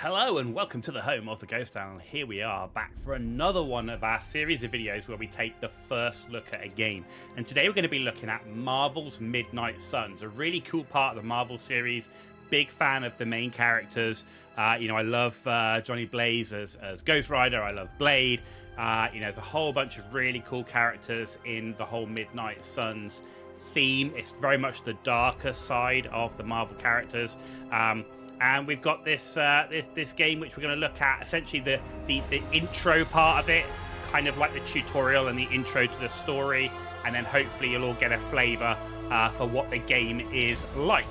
Hello and welcome to the home of the Ghost Town. Here we are back for another one of our series of videos where we take the first look at a game. And today we're going to be looking at Marvel's Midnight Suns, a really cool part of the Marvel series. Big fan of the main characters. I love Johnny Blaze as Ghost Rider. I love Blade. There's a whole bunch of really cool characters in the whole Midnight Suns theme. It's very much the darker side of the Marvel characters. And we've got this game which we're going to look at, essentially the intro part of it, kind of like the tutorial and the intro to the story, and then hopefully you'll all get a flavour for what the game is like.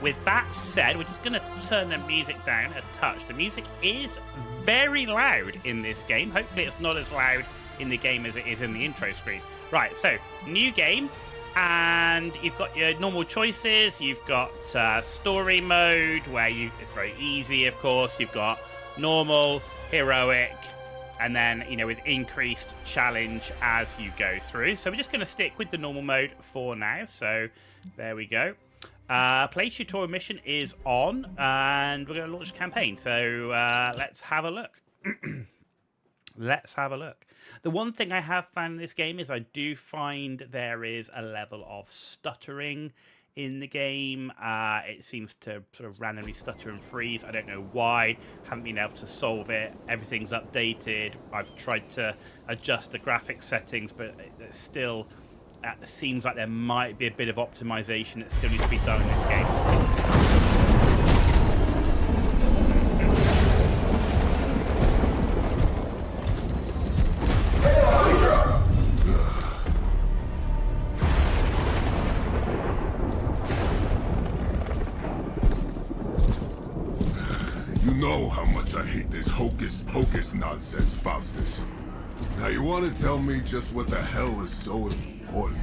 With that said, we're just going to turn the music down a touch. The music is very loud in this game. Hopefully it's not as loud in the game as it is in the intro screen. Right, so new game. And you've got your normal choices. You've got story mode, where it's very easy, of course. You've got normal, heroic, and then, with increased challenge as you go through. So we're just going to stick with the normal mode for now. So there we go. Play tutorial mission is on, and we're going to launch a campaign. So let's have a look. Let's have a look. The one thing I have found in this game is I do find there is a level of stuttering in the game. It seems to sort of randomly stutter and freeze. I don't know why. Haven't been able to solve it. Everything's updated. I've tried to adjust the graphics settings, but it still seems like there might be a bit of optimization that still needs to be done in this game. You know how much I hate this hocus-pocus nonsense, Faustus. Now you want to tell me just what the hell is so important?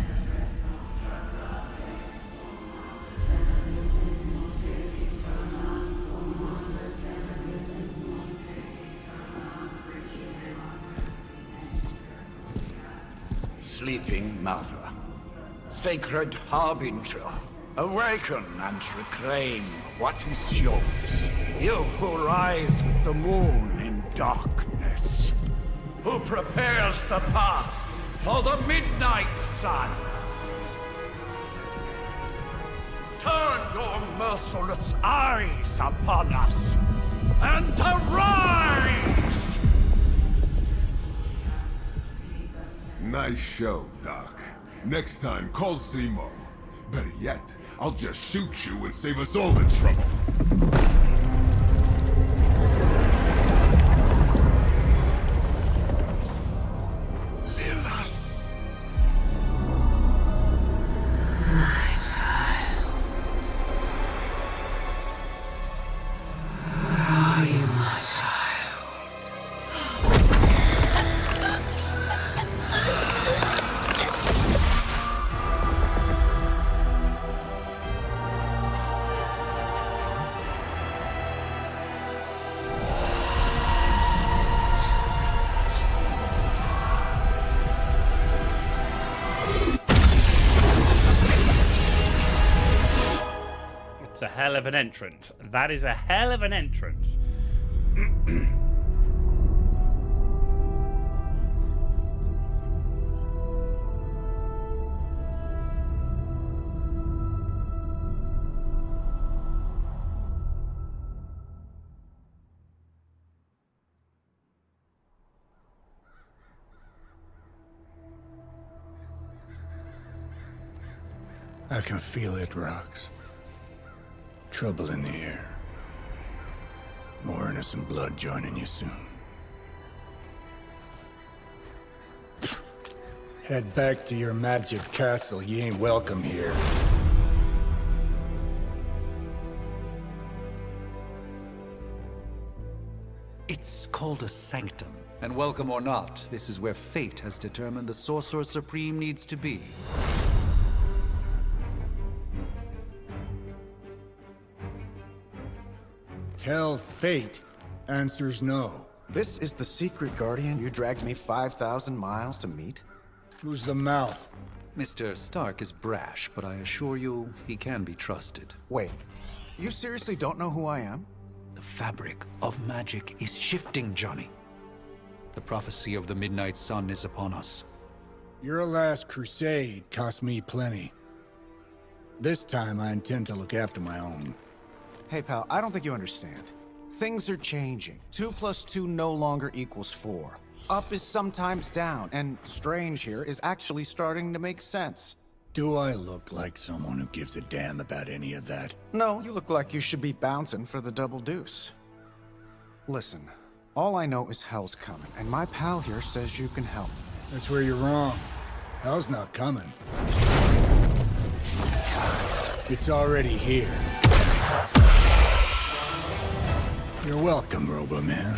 Sleeping Mother, sacred harbinger, awaken and reclaim what is yours. You who rise with the moon in darkness, who prepares the path for the midnight sun. Turn your merciless eyes upon us and arise! Nice show, Doc. Next time, call Zemo. Better yet, I'll just shoot you and save us all the trouble. It's a hell of an entrance. That is a hell of an entrance. I can feel it, Rox. Trouble in the air. More innocent blood joining you soon. Head back to your magic castle. You ain't welcome here. It's called a sanctum. And welcome or not, this is where fate has determined the Sorcerer Supreme needs to be. Tell fate. Answers no. This is the secret guardian you dragged me 5,000 miles to meet? Who's the mouth? Mr. Stark is brash, but I assure you, he can be trusted. Wait, you seriously don't know who I am? The fabric of magic is shifting, Johnny. The prophecy of the Midnight Sun is upon us. Your last crusade cost me plenty. This time I intend to look after my own. Hey, pal, I don't think you understand. Things are changing. 2 + 2 no longer equals 4. Up is sometimes down, and Strange here is actually starting to make sense. Do I look like someone who gives a damn about any of that? No, you look like you should be bouncing for the double deuce. Listen, all I know is hell's coming, and my pal here says you can help. That's where you're wrong. Hell's not coming. It's already here. You're welcome, Robo-Man.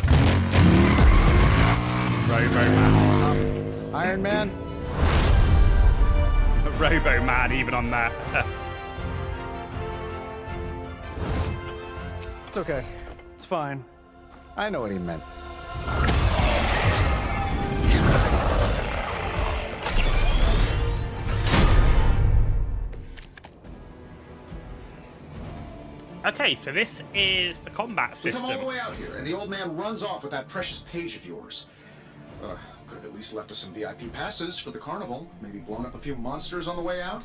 Robo-Man. Iron Man? Robo-Man, even on that. It's okay. It's fine. I know what he meant. Okay, so this is the combat We system. come all the way out here, and the old man runs off with that precious page of yours. Could have at least left us some VIP passes for the carnival. Maybe blown up a few monsters on the way out.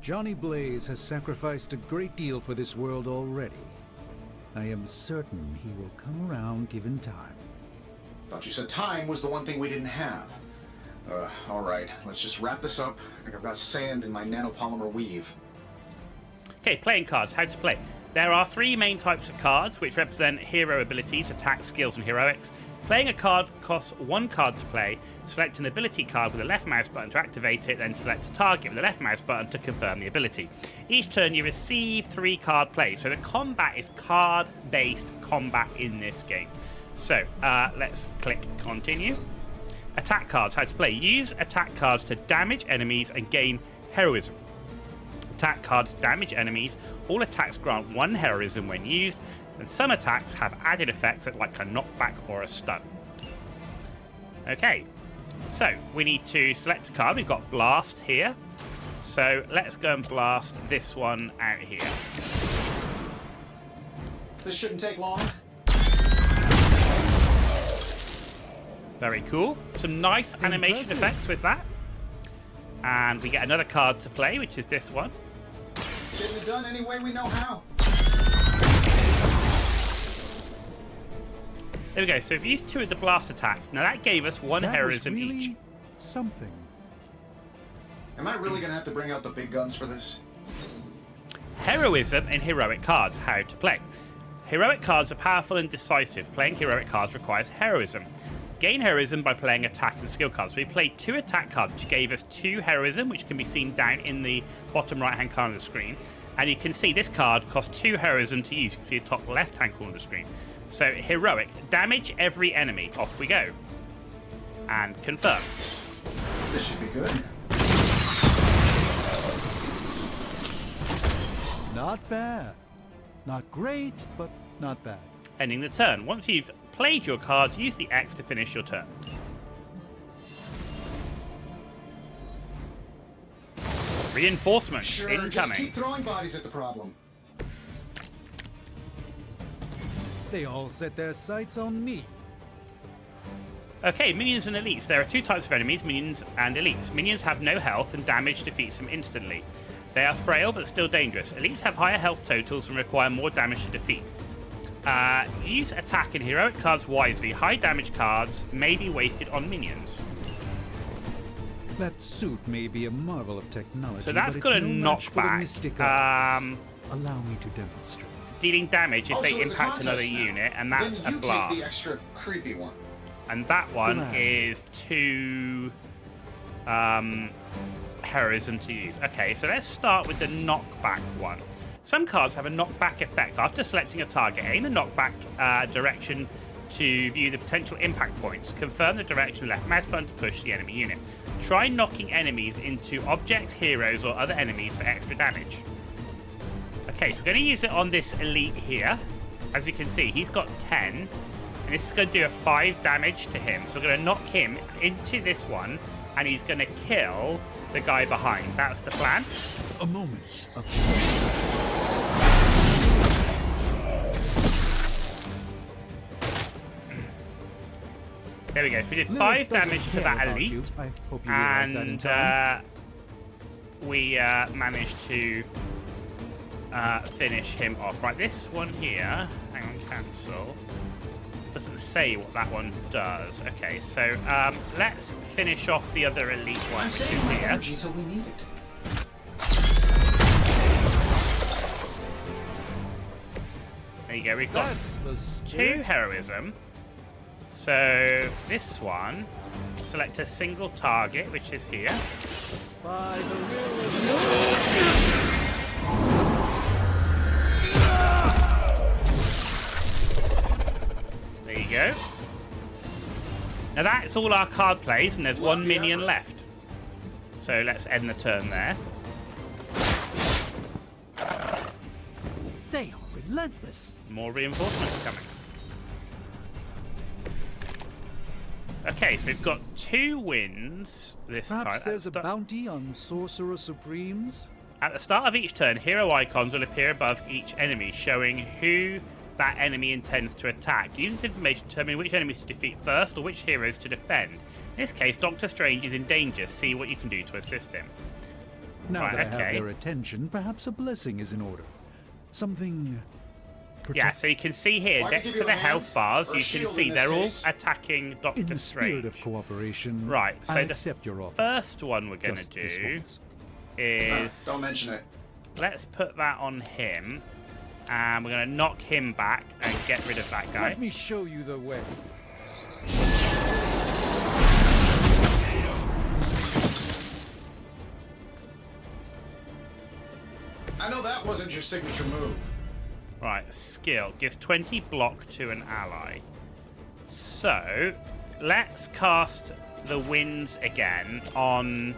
Johnny Blaze has sacrificed a great deal for this world already. I am certain he will come around given time. Thought you said time was the one thing we didn't have. All right, let's just wrap this up. I think I've got sand in my nanopolymer weave. Okay, playing cards, how to play. There are 3 main types of cards, which represent hero abilities, attacks, skills, and heroics. Playing a card costs 1 card to play. Select an ability card with a left mouse button to activate it, then select a target with a left mouse button to confirm the ability. Each turn you receive 3 card plays, so the combat is card-based combat in this game. So, let's click continue. Attack cards, how to play. Use attack cards to damage enemies and gain heroism. Attack cards damage enemies. All attacks grant 1 heroism when used, and some attacks have added effects like a knockback or a stun. Okay, so we need to select a card. We've got Blast here. So let's go and blast this one out here. This shouldn't take long. Very cool. Some nice animation effects with that. And we get another card to play, which is this one. Getting it done any way we know how. There we go. So we've used 2 of the blast attacks. Now that gave us 1 heroism was really each. something. Am I really gonna have to bring out the big guns for this? Heroism and heroic cards. How to play. Heroic cards are powerful and decisive. Playing heroic cards requires heroism. Gain heroism by playing attack and skill cards. So we played 2 attack cards, which gave us 2 heroism, which can be seen down in the bottom right-hand corner of the screen. And you can see this card costs 2 heroism to use. You can see the top left-hand corner of the screen. So heroic, damage every enemy. Off we go. And confirm. This should be good. Not bad. Not great, but not bad. Ending the turn. Once you've played your cards, use the X to finish your turn. Reinforcements Sure, incoming. just keep throwing bodies at the problem. They all set their sights on me. Okay, minions and elites. There are 2 types of enemies, minions and elites. Minions have no health and damage defeats them instantly. They are frail but still dangerous. Elites have higher health totals and require more damage to defeat. Use attack and heroic cards wisely. High damage cards may be wasted on minions. That suit may be a marvel of technology, So that's but got it's a no match for the knockback. mystic arts. Allow me to demonstrate. Dealing damage if Oh, they so it's a impact contest another now. unit, and that's Then a you blast. take the extra creepy one. And that one Blast. is 2 heroism to use. Okay, so let's start with the knockback one. Some cards have a knockback effect. After selecting a target, aim the knockback direction to view the potential impact points. Confirm the direction with left mouse button to push the enemy unit. Try knocking enemies into objects, heroes, or other enemies for extra damage. Okay, so we're going to use it on this elite here. As you can see, he's got 10, and this is going to do a 5 damage to him. So we're going to knock him into this one, and he's going to kill the guy behind. That's the plan. A moment of There we go. So we did Lilith 5 doesn't damage to care that about you. elite. I hope you realize that in time. We managed to finish him off. Right, this one here. Hang on, cancel. Doesn't say what that one does. Okay, so let's finish off the other elite one, I'm which is saving my here. energy till we need it. There you go. We've got That's the 2 spirit. heroism. So this one, select a single target, which is here. By the will of There you go. Now that's all our card plays, and there's 1 minion left. So let's end the turn there. They are relentless. More reinforcements coming. Okay, so we've got 2 wins this Perhaps time. there's a bounty on Sorcerer Supremes? At the start of each turn, hero icons will appear above each enemy, showing who that enemy intends to attack. Use this information to determine which enemies to defeat first or which heroes to defend. In this case, Doctor Strange is in danger. See what you can do to assist him. Now Right, that I have okay. their attention, perhaps a blessing is in order. Something... Yeah, so you can see here, Well, I can next give to you the a hand health bars, or a you can shield see in this they're all case. attacking Doctor In the spirit Strange. of cooperation, Right, so I the accept your offer. First one we're going to Just this do once. is... Don't mention it. Let's put that on him. And we're going to knock him back and get rid of that guy. Let me show you the way. I know that wasn't your signature move. Right, skill. Gives 20 block to an ally. So, let's cast the winds again on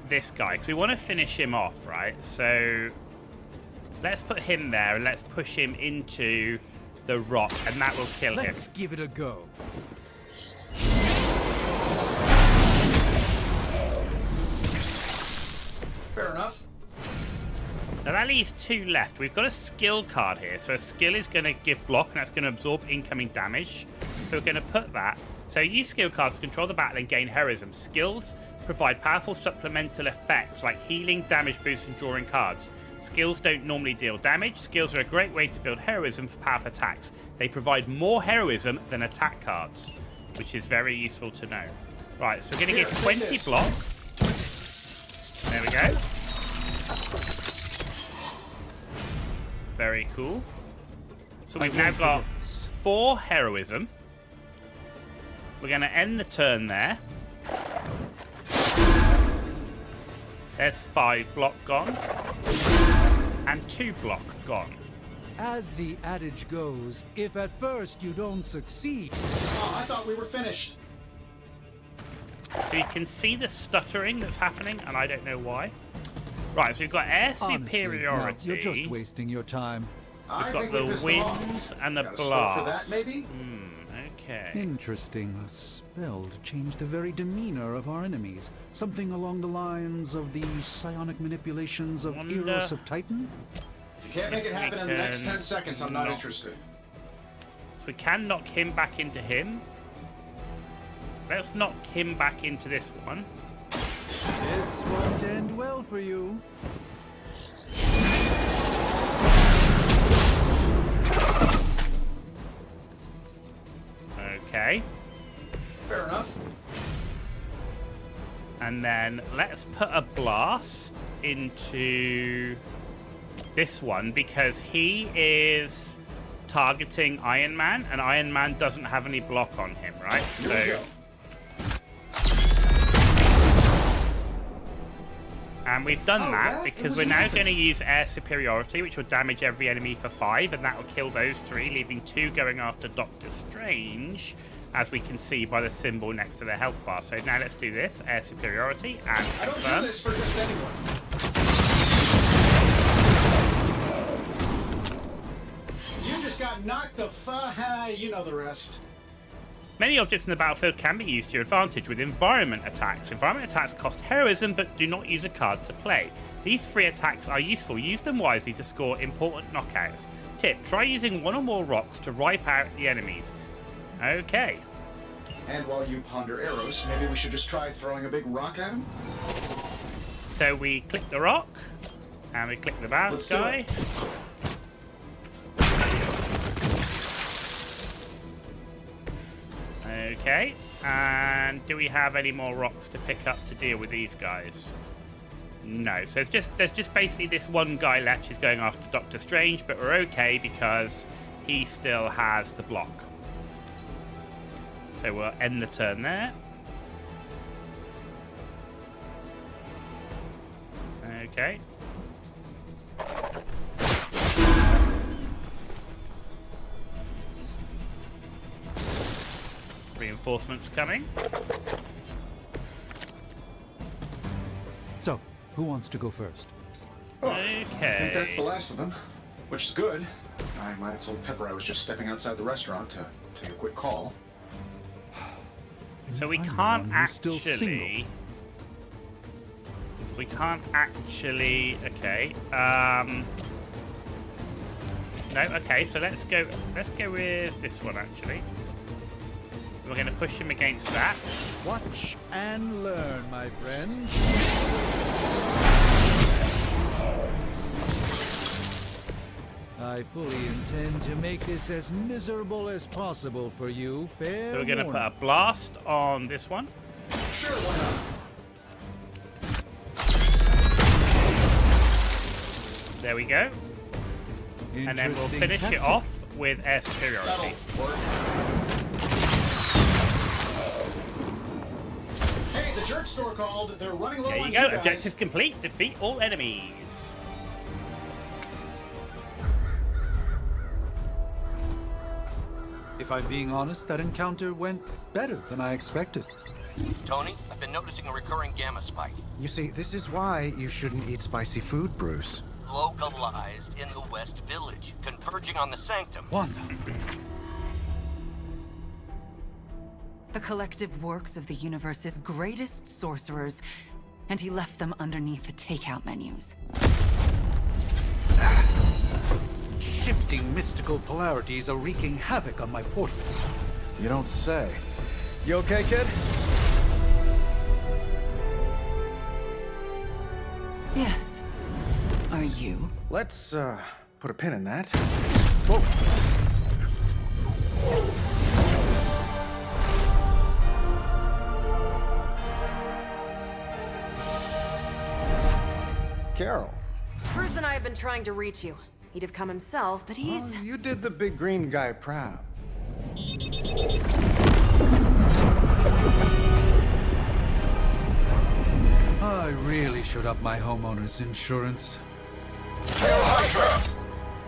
this guy. Because we want to finish him off, right? So, let's put him there and let's push him into the rock. And that will kill him. Let's give it a go. Fair enough. Now that leaves 2 left. We've got a skill card here. So a skill is going to give block and that's going to absorb incoming damage. So we're going to put that. So use skill cards to control the battle and gain heroism. Skills provide powerful supplemental effects like healing, damage boost, and drawing cards. Skills don't normally deal damage. Skills are a great way to build heroism for powerful attacks. They provide more heroism than attack cards, which is very useful to know. Right, so we're going to give 20 block. There we go. Very cool. So we've now got 4 heroism. We're going to end the turn there. There's 5 block gone. And 2 block gone. As the adage goes, if at first you don't succeed... Oh, I thought we were finished. So you can see the stuttering that's happening, and I don't know why. Right, so we've got air Honestly, superiority. no, you're just wasting your time. I We've got think we the pissed them off. winds and the Got a scope blast. for that, maybe? Okay. Interesting. A spell to change the very demeanor of our enemies. Something along the lines of the psionic manipulations of Wonder- Eros of Titan? If you can't make it If we happen in the next can 10 seconds, I'm not knock- interested. So we can knock him back into him. Let's knock him back into this one. This won't end well for you. Okay. Fair enough. And then let's put a blast into this one because he is targeting Iron Man, and Iron Man doesn't have any block on him, right? Here we go. And we've done Oh, that that? because It we're was now nothing. going to use air superiority, which will damage every enemy for 5, and that will kill those 3, leaving 2 going after Doctor Strange, as we can see by the symbol next to the health bar. So now let's do this, air superiority, and I don't do confirm. this for just anyone. You just got knocked the you know the rest. Many objects in the battlefield can be used to your advantage with environment attacks. Environment attacks cost heroism but do not use a card to play. These free attacks are useful. Use them wisely to score important knockouts. Tip, try using 1 or more rocks to wipe out the enemies. Okay. And while you ponder arrows, maybe we should just try throwing a big rock at him? So we click the rock, and we click the bad Let's do guy. it. Okay, and do we have any more rocks to pick up to deal with these guys? No, so there's just basically this one guy left who's going after Doctor Strange, but we're okay because he still has the block. So we'll end the turn there. Okay. Reinforcements coming. So, who wants to go first? Okay. I think that's the last of them, which is good. I might have told Pepper I was just stepping outside the restaurant to take a quick call. So we I'm the can't one who's still actually. single. We can't actually. Okay. No. Okay. So let's go. Let's go with this one actually. We're going to push him against that. Watch and learn, my friend. I fully intend to make this as miserable as possible for you, fair So we're going to put a warning. blast on this one. Sure, why not? There we go. And then we'll Interesting finish it tactic. off with air superiority. That'll work. Hey, the jerk store called. They're running low There on you go. guys. Objective complete. Defeat all enemies. If I'm being honest, that encounter went better than I expected. Tony, I've been noticing a recurring gamma spike. You see, this is why you shouldn't eat spicy food, Bruce. Localized in the West Village, converging on the Sanctum. Wanda, The collective works of the universe's greatest sorcerers, and he left them underneath the takeout menus. shifting mystical polarities are wreaking havoc on my portals. You don't say. You okay, kid? Yes. Are you? Let's, put a pin in that. Whoa. Carol. Bruce and I have been trying to reach you. He'd have come himself, but he's... Oh, you did the big green guy proud. I really should up my homeowner's insurance.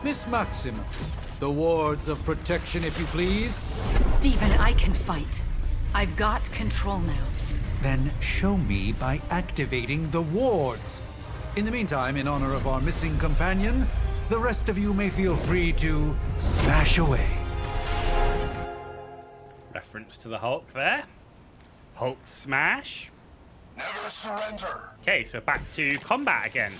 Miss Maximoff, the wards of protection, if you please. Stephen, I can fight. I've got control now. Then show me by activating the wards. In the meantime, in honor of our missing companion, the rest of you may feel free to smash away. Reference to the Hulk there. Hulk smash. Never surrender. Okay, so back to combat again.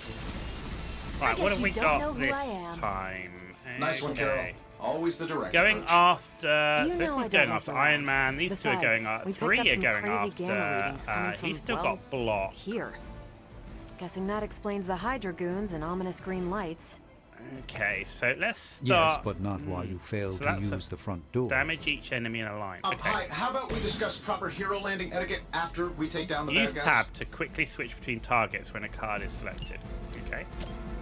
Right, what guess have we you don't know got who this I am. time? Nice one, Carol. Always the direct Going approach. after. You So this know one's I don't going mess after around. Iron Man. These two are Besides, going after. we picked Three up are some going crazy gamma readings after. coming from, He's still well, got block. here. Guessing that explains the Hydra goons and ominous green lights. Okay, so let's start. Yes, but not while you fail So to that's use the front door. Damage each enemy in a line. Okay. Hi, how about we discuss proper hero landing etiquette after we take down the Use bad guys? tab to quickly switch between targets when a card is selected. Okay.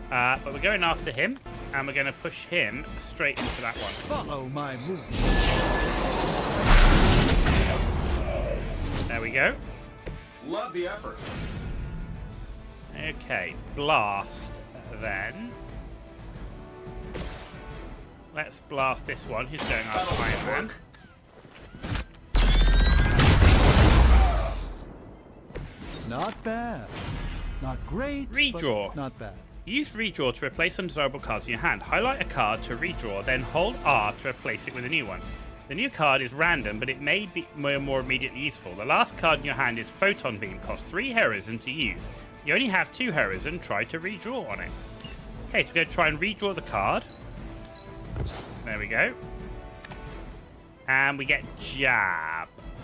But we're going after him, and we're going to push him straight into that one. Follow my movement. There we go. Love the effort. Okay, blast then. Let's blast this one who's going after Iron Man. Not bad. Not great. Redraw. But not bad. Use redraw to replace undesirable cards in your hand. Highlight a card to redraw, then hold R to replace it with a new one. The new card is random, but it may be more immediately useful. The last card in your hand is Photon Beam, costs 3 heroism to use. You only have 2 heroism, try to redraw on it. Okay, so we're going to try and redraw the card. There we go. And we get Jab.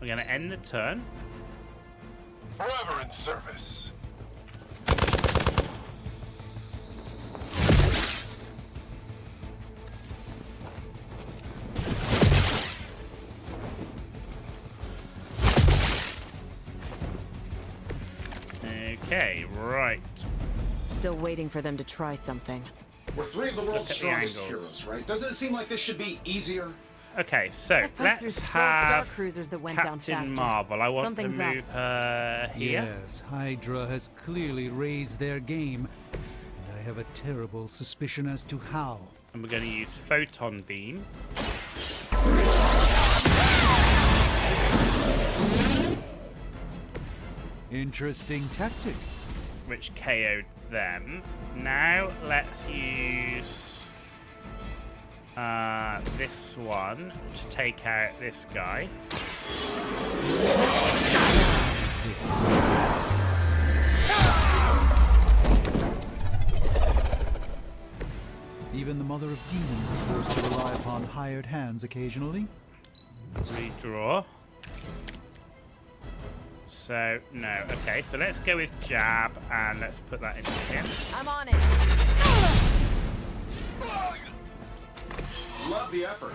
We're going to end the turn. Forever in service. Okay, right. Still waiting for them to try something. We're three of the world's at the strongest angles. heroes, right? Doesn't it seem like this should be easier? Okay, so I've passed through let's several Star have Cruisers that went down Captain faster. Marvel. I want Something's to move her here. Yes, Hydra has clearly raised their game, and I have a terrible suspicion as to how. And we're going to use Photon Beam. Interesting tactic. Which KO'd them. Now let's use this one to take out this guy. Even the Mother of Demons is forced to rely upon hired hands occasionally. Redraw. So, no. Okay, so let's go with jab and let's put that into him. I'm on it. Love the effort.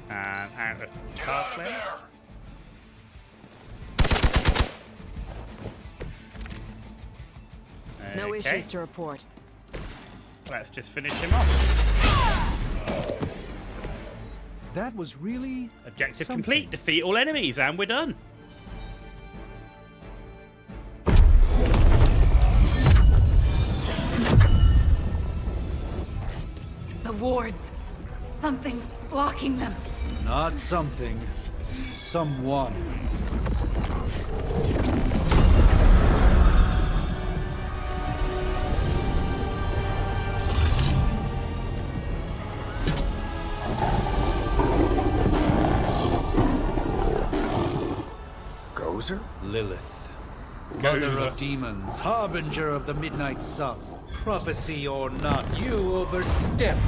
And out of card plays. No Okay, issues to report. let's just finish him off. That was really Objective something. complete. Defeat all enemies and we're done. The wards. Something's blocking them. Not something. Someone. Gozer? Lilith. Mother Gozer. of demons, harbinger of the midnight sun. Prophecy or not, you overstep.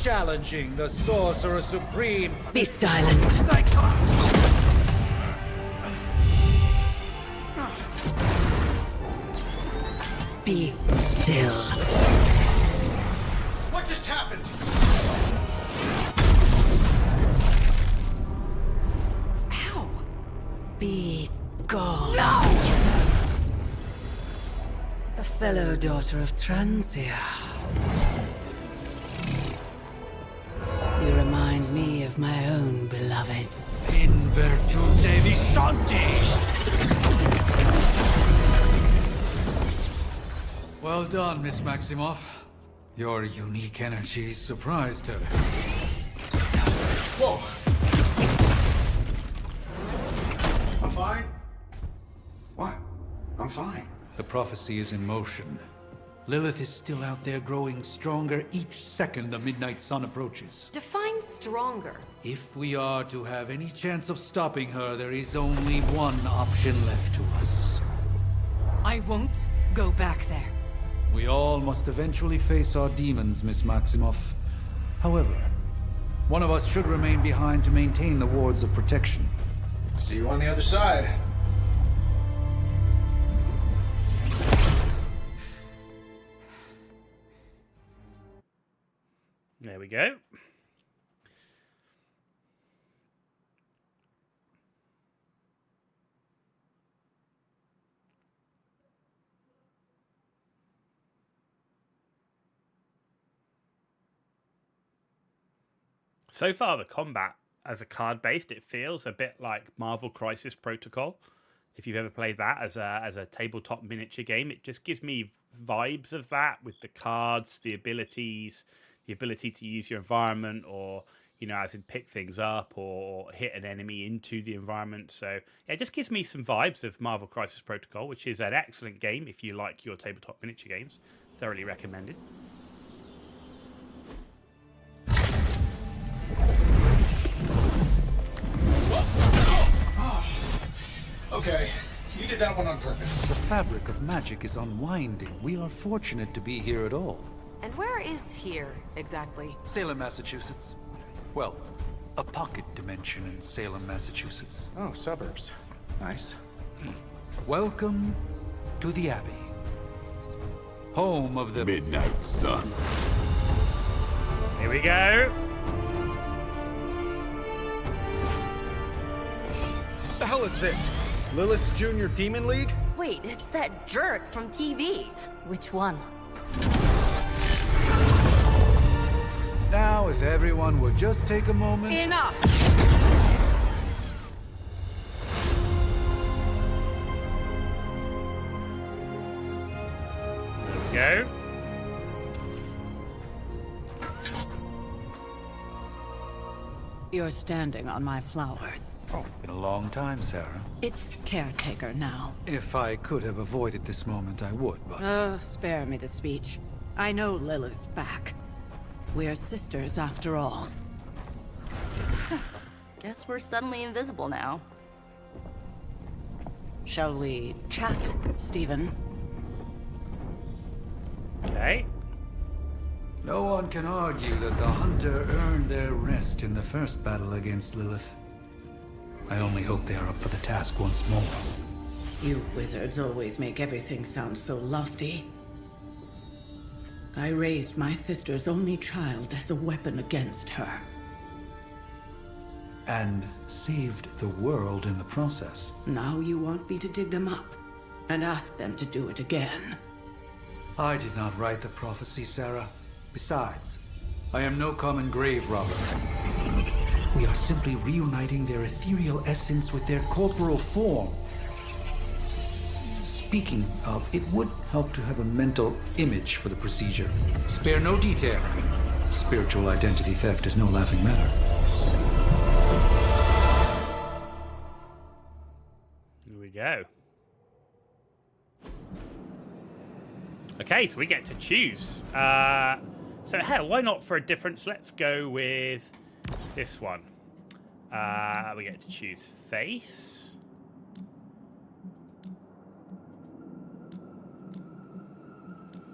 Challenging the sorcerer supreme. Be silent. Be still. What just happened? Ow. Be gone. No! A fellow daughter of Transia. You remind me of my own beloved. In virtute vishanti. Well done, Miss Maximoff. Your unique energy surprised her. Whoa! I'm fine. What? I'm fine. The prophecy is in motion. Lilith is still out there growing stronger each second the midnight sun approaches. Define stronger. If we are to have any chance of stopping her, there is only one option left to us. I won't go back there. We all must eventually face our demons, Miss Maximoff. However, one of us should remain behind to maintain the wards of protection. See you on the other side. There we go. So far, the combat as a card-based, it feels a bit like Marvel Crisis Protocol. If you've ever played that as a tabletop miniature game, it just gives me vibes of that with the cards, the abilities, the ability to use your environment, or as in pick things up or hit an enemy into the environment. So yeah, it just gives me some vibes of Marvel Crisis Protocol, which is an excellent game if you like your tabletop miniature games. Thoroughly recommended. Okay, you did that one on purpose. The fabric of magic is unwinding. We are fortunate to be here at all. And where is here, exactly? Salem, Massachusetts. Well, a pocket dimension in Salem, Massachusetts. Oh, suburbs. Nice. Welcome to the Abbey. Home of the Midnight Sun. Here we go. What the hell is this? Lilith's Junior Demon League? Wait, it's that jerk from TV. Which one? Now, if everyone would just take a moment. Enough! There we go. You're standing on my flowers. Oh, been a long time, Sarah. It's caretaker now. If I could have avoided this moment, I would, but... Oh, spare me the speech. I know Lilith's back. We're sisters after all. Guess we're suddenly invisible now. Shall we chat, Stephen? Okay. No one can argue that the Hunter earned their rest in the first battle against Lilith. I only hope they are up for the task once more. You wizards always make everything sound so lofty. I raised my sister's only child as a weapon against her. And saved the world in the process. Now you want me to dig them up and ask them to do it again. I did not write the prophecy, Sarah. Besides, I am no common grave robber. We are simply reuniting their ethereal essence with their corporal form. Speaking of, it would help to have a mental image for the procedure. Spare no detail. Spiritual identity theft is no laughing matter. Here we go. Okay, so we get to choose. So hell, why not for a difference? Let's go with this one. We get to choose face.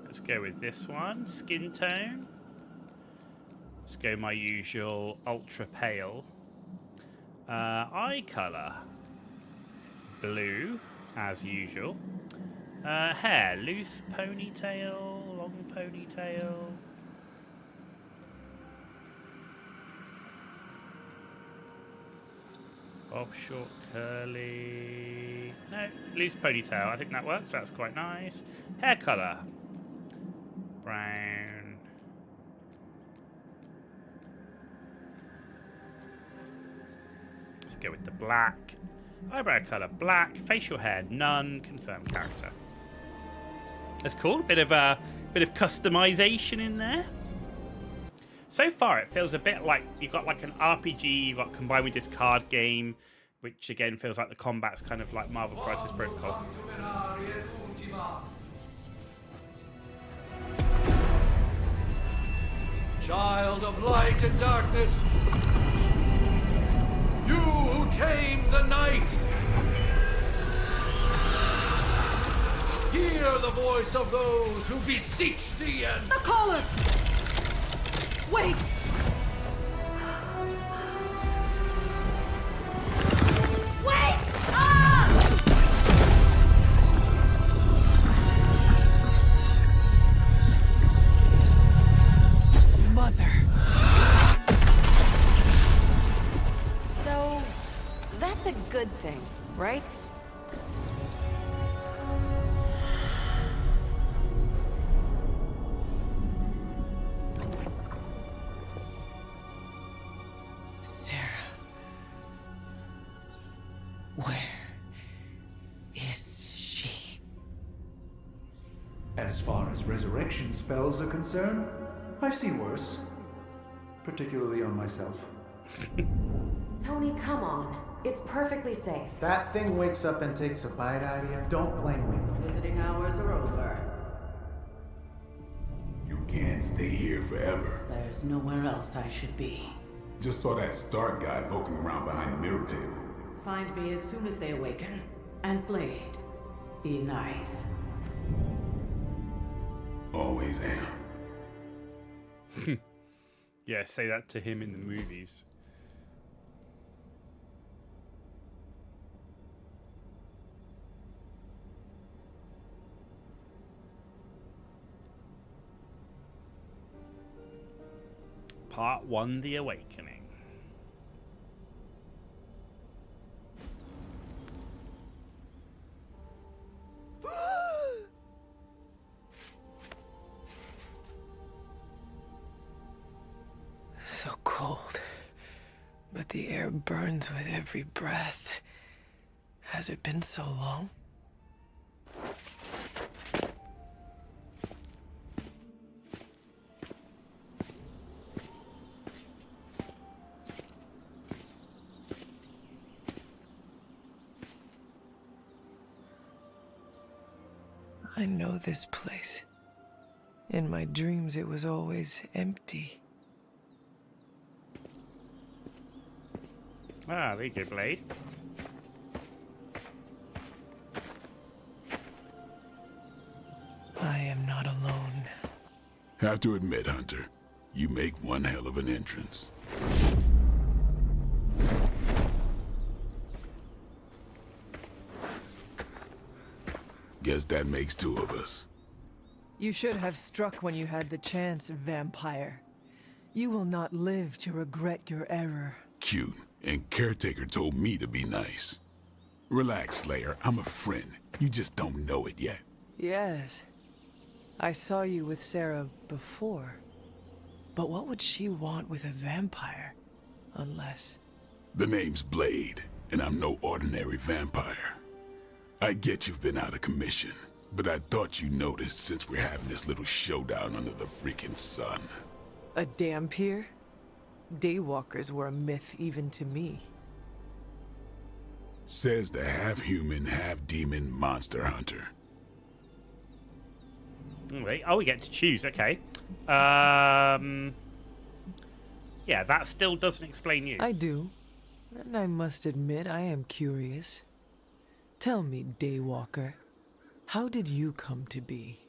Let's go with this one, skin tone. Let's go my usual ultra pale. Eye color, blue, as usual. Hair, loose ponytail, long ponytail. Bob short curly. No, loose ponytail. I think that works. That's quite nice. Hair color, brown. Let's go with the black. Eyebrow color, black. Facial hair, none. Confirm character. That's cool. A bit of customization in there. So far, it feels a bit like you've got like an RPG you've got combined with this card game, which again feels like the combat's kind of like Marvel Crisis Protocol. Child of light and darkness, you who tame the night, hear the voice of those who beseech thee and... The caller! Wait! Wait! Ah! Mother. So, that's a good thing, right? Sarah. Where is she? As far as resurrection spells are concerned, I've seen worse. Particularly on myself. Tony, come on. It's perfectly safe. That thing wakes up and takes a bite out of you. Don't blame me. Visiting hours are over. You can't stay here forever. There's nowhere else I should be. Just saw that Stark guy poking around behind the mirror table. Find me as soon as they awaken. And Blade, be nice. Always am. Yeah, say that to him in the movies. Part 1, The Awakening. So cold, but the air burns with every breath. Has it been so long? I know this place. In my dreams, it was always empty. Ah, there you go, Blade. I am not alone. Have to admit, Hunter, you make one hell of an entrance. Guess that makes two of us. You should have struck when you had the chance, vampire. You will not live to regret your error. Cute, and Caretaker told me to be nice. Relax, Slayer, I'm a friend. You just don't know it yet. Yes. I saw you with Sarah before. But what would she want with a vampire? Unless... The name's Blade, and I'm no ordinary vampire. I get you've been out of commission, but I thought you noticed since we're having this little showdown under the freaking sun. A dampier? Daywalkers were a myth even to me. Says the half-human, half-demon monster hunter. Wait, oh, we get to choose, okay. Yeah, that still doesn't explain you. I do. And I must admit, I am curious. Tell me, Daywalker, how did you come to be?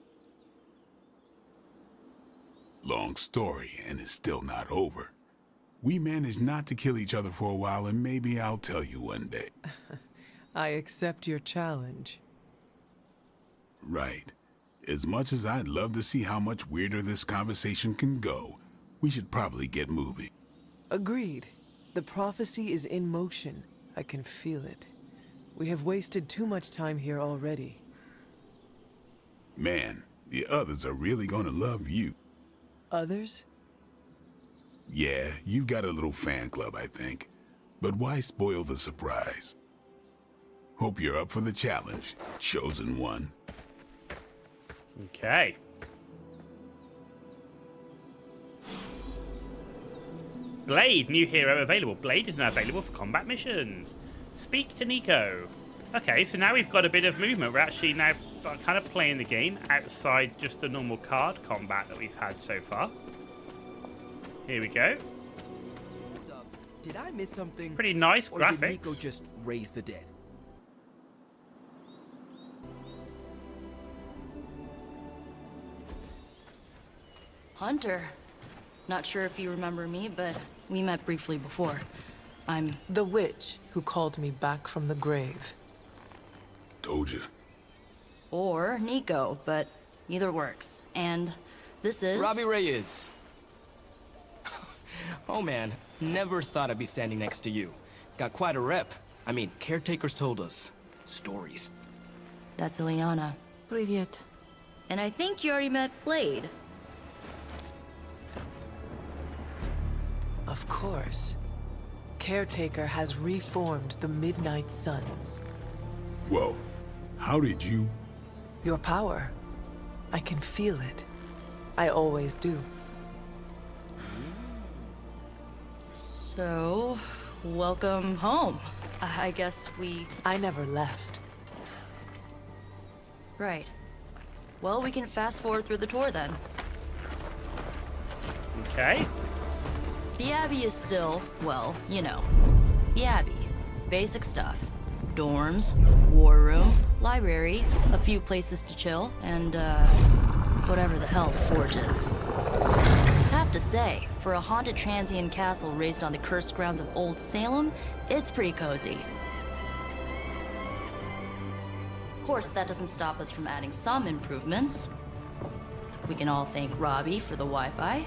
Long story, and it's still not over. We managed not to kill each other for a while, and maybe I'll tell you one day. I accept your challenge. Right. As much as I'd love to see how much weirder this conversation can go, we should probably get moving. Agreed. The prophecy is in motion. I can feel it. We have wasted too much time here already. Man, the others are really gonna love you. Others? Yeah, you've got a little fan club, I think. But why spoil the surprise? Hope you're up for the challenge, chosen one. Okay. Blade, new hero available. Blade is now available for combat missions. Speak to Nico. Okay, so now we've got a bit of movement. We're actually now kind of playing the game outside just the normal card combat that we've had so far. Here we go. Did I miss something? Pretty nice or graphics. Did Nico just raise the dead? Hunter. Not sure if you remember me, but we met briefly before. I'm... The witch who called me back from the grave. Told ya. Or Nico, but either works. And this is... Robbie Reyes. Oh man, never thought I'd be standing next to you. Got quite a rep. I mean, caretakers told us stories. That's Ileana. Привет. And I think you already met Blade. Of course. Caretaker has reformed the Midnight Suns. Whoa, how did you... Your power. I can feel it. I always do. So, welcome home. I guess we... I never left. Right. Well, we can fast forward through the tour then. Okay. The Abbey is still, well, you know, the Abbey. Basic stuff. Dorms, war room, library, a few places to chill, and, whatever the hell the Forge is. Have to say, for a haunted transient castle raised on the cursed grounds of Old Salem, it's pretty cozy. Of course, that doesn't stop us from adding some improvements. We can all thank Robbie for the Wi-Fi.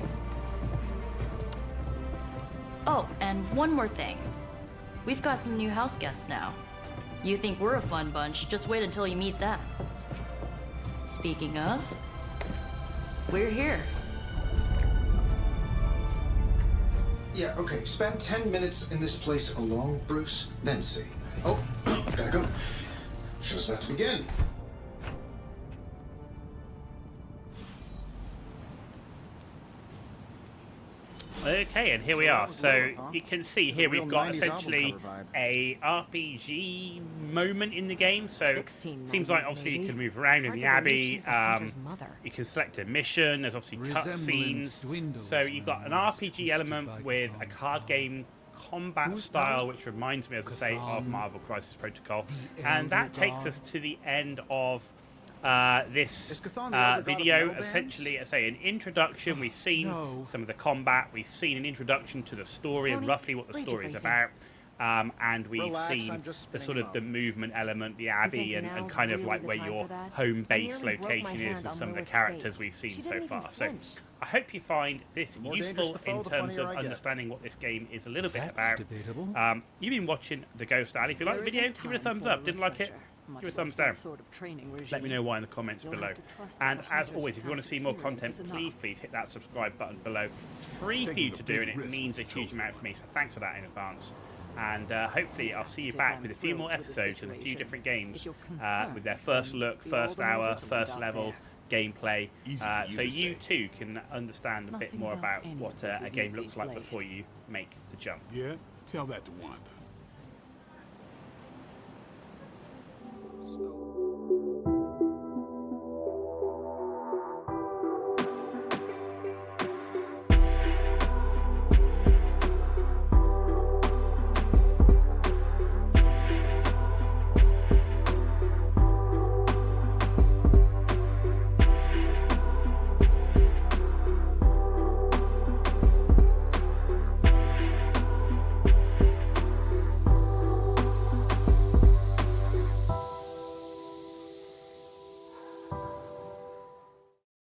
Oh, and one more thing. We've got some new house guests now. You think we're a fun bunch, just wait until you meet them. Speaking of, we're here. Yeah, okay. Spend 10 minutes in this place alone, Bruce, then see. Oh, gotta go. Show's about to begin. Okay, and here we are. So you can see here we've got essentially a RPG moment in the game. So seems like obviously you can move around in the Abbey. You can select a mission. There's obviously cutscenes. So you've got an RPG element with a card game combat style, which reminds me, as I say, of Marvel Crisis Protocol. And that takes us to the end of this video. Essentially, I say, an introduction. We've seen some of the combat. We've seen an introduction to the story and roughly what the story is about. And we've seen the sort of the movement element, the Abbey, and kind of like where your home base location is, and some of the characters we've seen so far. So I hope you find this useful in terms of understanding what this game is a little bit about. You've been watching The Ghost Alley. If you like the video, give it a thumbs up. Didn't like it? Give it a thumbs down. Let me know why in the comments below. And as always, if you want to see more content, please hit that subscribe button below. It's free for you to do, and it means a huge amount for me, so thanks for that in advance. And hopefully I'll see you back with a few more episodes and a few different games with their first look, first hour, first level gameplay, so you too can understand a bit more about what a game looks like before you make the jump. Yeah, tell that to Wanda. So